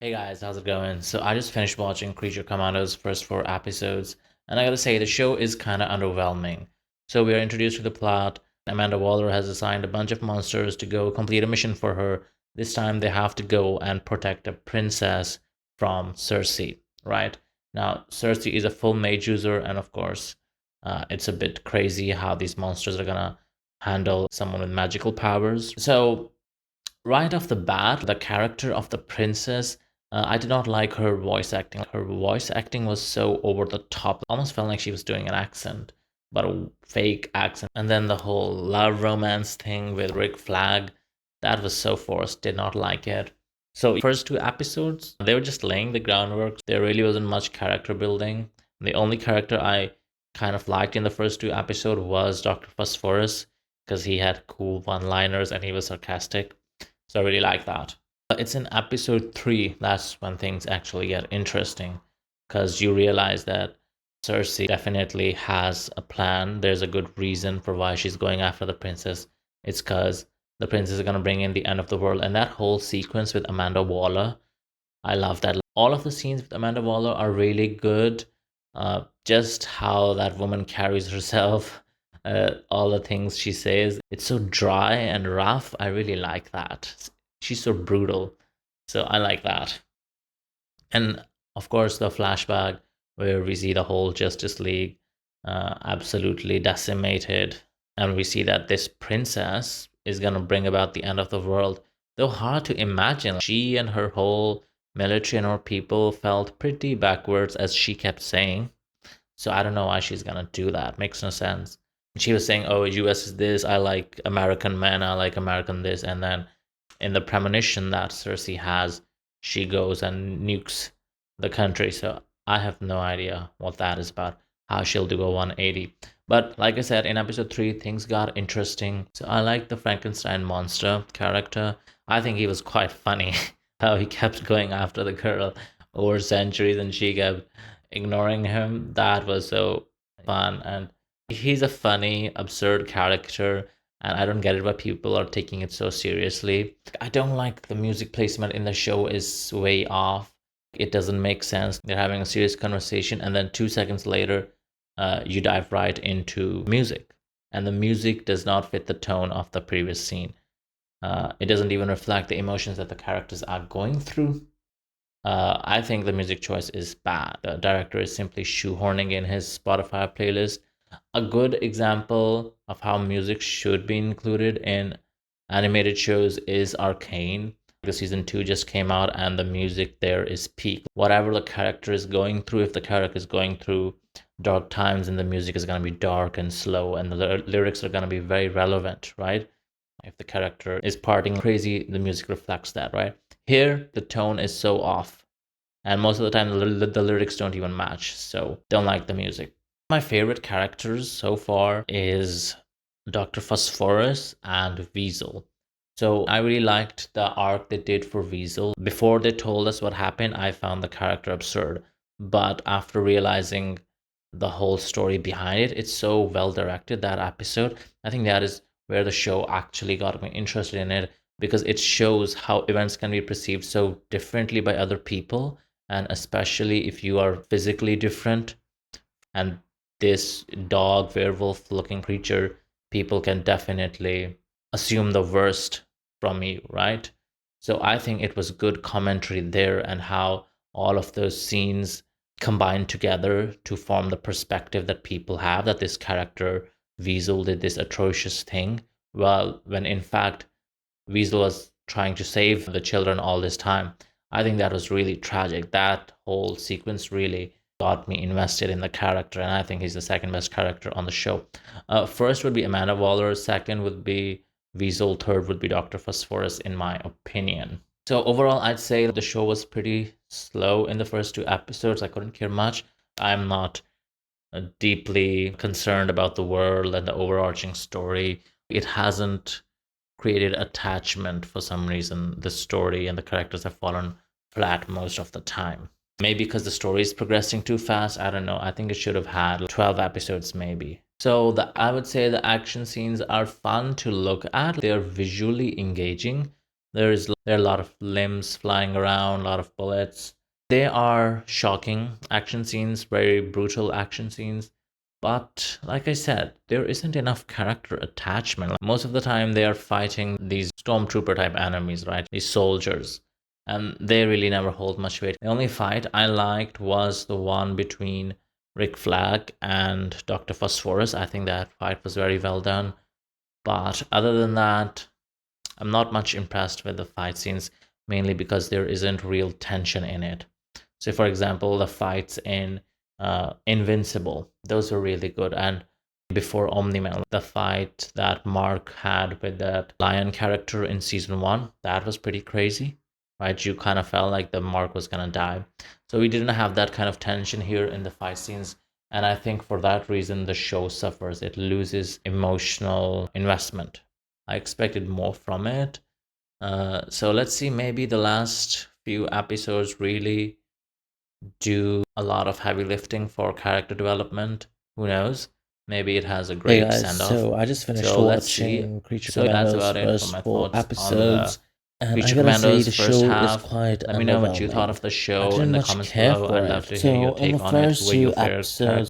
Hey guys, how's it going? So I just finished watching Creature Commandos' first four episodes, and I gotta say the show is kind of underwhelming. So we are introduced to the plot. Amanda Waller has assigned a bunch of monsters to go complete a mission for her. This time they have to go and protect a princess from Cersei, right? Now, Cersei is a full mage user, and of course, it's a bit crazy how these monsters are gonna handle someone with magical powers. So right off the bat, the character of the princess, I did not like her voice acting. Her voice acting was so over the top, almost felt like she was doing an accent, but a fake accent. And then the whole love romance thing with Rick Flag, that was so forced. Did not like it. So first two episodes, they were just laying the groundwork. There really wasn't much character building. The only character I kind of liked in the first two episodes was Dr. Phosphorus because he had cool one-liners and he was sarcastic. So I really like that. It's in episode three that's when things actually get interesting because you realize that Cersei definitely has a plan. There's a good reason for why she's going after the princess. It's because the princess is going to bring in the end of the world. And that whole sequence with Amanda Waller, I love that. All of the scenes with Amanda Waller are really good. Just how that woman carries herself, all the things she says, it's so dry and rough. I really like that. She's so brutal. So I like that. And of course, the flashback where we see the whole Justice League absolutely decimated. And we see that this princess is going to bring about the end of the world. Though hard to imagine, she and her whole military and her people felt pretty backwards, as she kept saying. So I don't know why she's going to do that. Makes no sense. She was saying, oh, US is this. I like American men. I like American this. And then in the premonition that Cersei has, she goes and nukes the country. So I have no idea what that is about, how she'll do a 180. But like I said, in episode 3, things got interesting. So I like the Frankenstein monster character. I think he was quite funny, how he kept going after the girl over centuries and she kept ignoring him. That was so fun. And he's a funny, absurd character and I don't get it why people are taking it so seriously. I don't like the music placement in the show is way off. It doesn't make sense. They're having a serious conversation, and then 2 seconds later, you dive right into music, and the music does not fit the tone of the previous scene. It doesn't even reflect the emotions that the characters are going through. I think the music choice is bad. The director is simply shoehorning in his Spotify playlist. A good example of how music should be included in animated shows is Arcane. The season 2 just came out and the music there is peak. Whatever the character is going through, if the character is going through dark times, then the music is going to be dark and slow and the lyrics are going to be very relevant, right? If the character is partying crazy, the music reflects that, right? Here, the tone is so off, and most of the time, the lyrics don't even match, so don't like the music. My favorite characters so far is Dr. Phosphorus and Weasel. So I really liked the arc they did for Weasel. Before they told us what happened, I found the character absurd. But after realizing the whole story behind it, it's so well directed, that episode. I think that is where the show actually got me interested in it because it shows how events can be perceived so differently by other people. And especially if you are physically different and this dog werewolf looking creature, people can definitely assume the worst from you, right? So I think it was good commentary there and how all of those scenes combine together to form the perspective that people have that this character Weasel did this atrocious thing, well, when in fact Weasel was trying to save the children all this time. I think that was really tragic. That whole sequence really got me invested in the character, and I think he's the second best character on the show. First would be Amanda Waller, second would be Weasel, third would be Dr. Phosphorus, in my opinion. So overall, I'd say the show was pretty slow in the first two episodes. I couldn't care much. I'm not deeply concerned about the world and the overarching story. It hasn't created attachment for some reason. The story and the characters have fallen flat most of the time. Maybe because the story is progressing too fast. I don't know. I think it should have had 12 episodes maybe. So I would say the action scenes are fun to look at. They are visually engaging. There are a lot of limbs flying around, a lot of bullets. They are shocking action scenes, very brutal action scenes. But like I said, there isn't enough character attachment. Like, most of the time, they are fighting these stormtrooper type enemies, right? These soldiers. And they really never hold much weight. The only fight I liked was the one between Rick Flag and Dr. Phosphorus. I think that fight was very well done. But other than that, I'm not much impressed with the fight scenes, mainly because there isn't real tension in it. So, for example, the fights in Invincible, those were really good. And before Omni-Man, the fight that Mark had with that lion character in season 1, that was pretty crazy, right? You kind of felt like the Mark was gonna die. So we didn't have that kind of tension here in the fight scenes. And I think for that reason, the show suffers. It loses emotional investment. I expected more from it. So let's see, maybe the last few episodes really do a lot of heavy lifting for character development. Who knows? Maybe it has a Hey great guys, send off. so I just finished So let's see. watching Creature So that's Commandos about it for first my 4 thoughts on the episodes, and I Creature gotta say Commandos the first show is half. quite Let me know what you thought underwhelming. of the I show in didn't the much comments care below. for I'd love it. to hear your So in the take on it. first Were you a two favorite character? episodes,